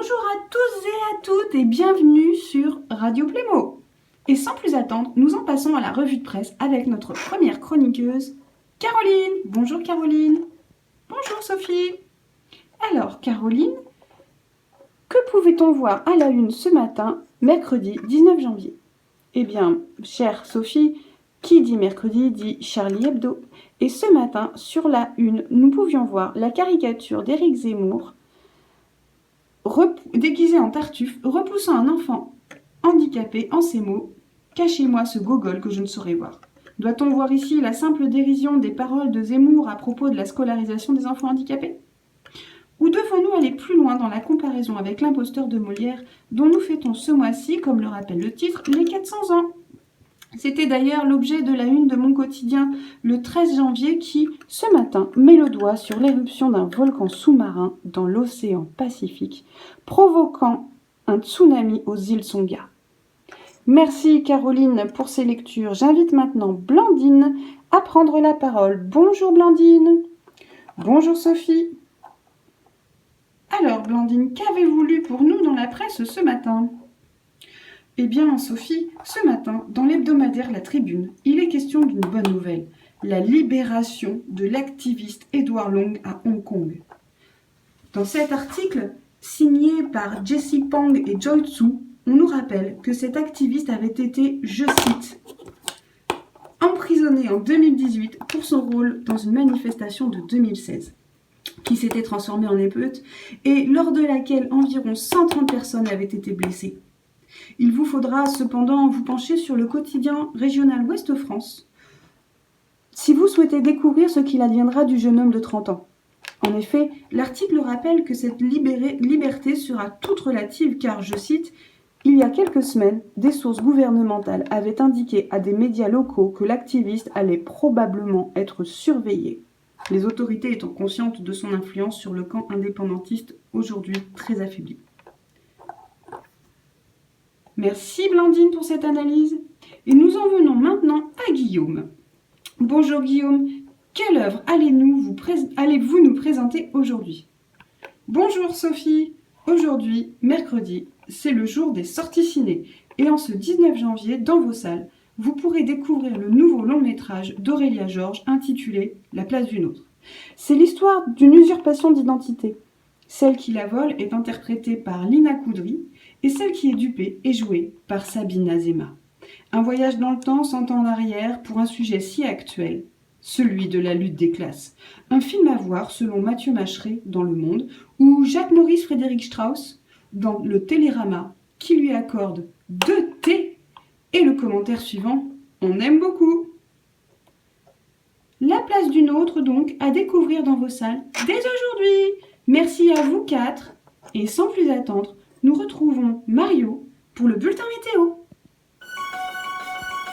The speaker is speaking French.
Bonjour à tous et à toutes et bienvenue sur Radio Plémo. Et sans plus attendre, nous en passons à la revue de presse avec notre première chroniqueuse, Caroline. Bonjour Caroline. Bonjour Sophie. Alors Caroline, que pouvait-on voir à la une ce matin, mercredi 19 janvier? Eh bien, chère Sophie, qui dit mercredi dit Charlie Hebdo. Et ce matin, sur la une, nous pouvions voir la caricature d'Éric Zemmour, déguisé en Tartuffe, repoussant un enfant handicapé en ces mots « Cachez-moi ce gogol que je ne saurais voir ». Doit-on voir ici la simple dérision des paroles de Zemmour à propos de la scolarisation des enfants handicapés? Ou devons-nous aller plus loin dans la comparaison avec l'imposteur de Molière, dont nous fêtons ce mois-ci, comme le rappelle le titre, les 400 ans? C'était d'ailleurs l'objet de la une de mon quotidien le 13 janvier qui, ce matin, met le doigt sur l'éruption d'un volcan sous-marin dans l'océan Pacifique, provoquant un tsunami aux îles Tonga. Merci Caroline pour ces lectures. J'invite maintenant Blandine à prendre la parole. Bonjour Blandine. Bonjour Sophie. Alors Blandine, qu'avez-vous lu pour nous dans la presse ce matin ? Eh bien, Sophie, ce matin, dans l'hebdomadaire La Tribune, il est question d'une bonne nouvelle, la libération de l'activiste Edward Long à Hong Kong. Dans cet article, signé par Jessie Pang et Joy Tsu, on nous rappelle que cet activiste avait été, je cite, emprisonné en 2018 pour son rôle dans une manifestation de 2016, qui s'était transformée en émeute et lors de laquelle environ 130 personnes avaient été blessées. Il vous faudra cependant vous pencher sur le quotidien régional Ouest-France si vous souhaitez découvrir ce qu'il adviendra du jeune homme de 30 ans. En effet, l'article rappelle que cette liberté sera toute relative car, je cite, « Il y a quelques semaines, des sources gouvernementales avaient indiqué à des médias locaux que l'activiste allait probablement être surveillé, les autorités étant conscientes de son influence sur le camp indépendantiste aujourd'hui très affaibli. » Merci Blandine pour cette analyse. Et nous en venons maintenant à Guillaume. Bonjour Guillaume, quelle œuvre allez-vous nous présenter aujourd'hui? Bonjour Sophie, aujourd'hui, mercredi, c'est le jour des sorties ciné. Et en ce 19 janvier, dans vos salles, vous pourrez découvrir le nouveau long-métrage d'Aurélia Georges intitulé « La place d'une autre ». C'est l'histoire d'une usurpation d'identité. Celle qui la vole est interprétée par Lina Coudry et celle qui est dupée est jouée par Sabine Azema. Un voyage dans le temps, 100 ans en arrière, pour un sujet si actuel, celui de la lutte des classes. Un film à voir selon Mathieu Macheret dans Le Monde ou Jacques-Maurice Frédéric Strauss dans le Télérama qui lui accorde 2 T et le commentaire suivant « On aime beaucoup ». La place d'une autre donc à découvrir dans vos salles dès aujourd'hui. Merci à vous 4 et sans plus attendre, nous retrouvons Mario pour le bulletin météo.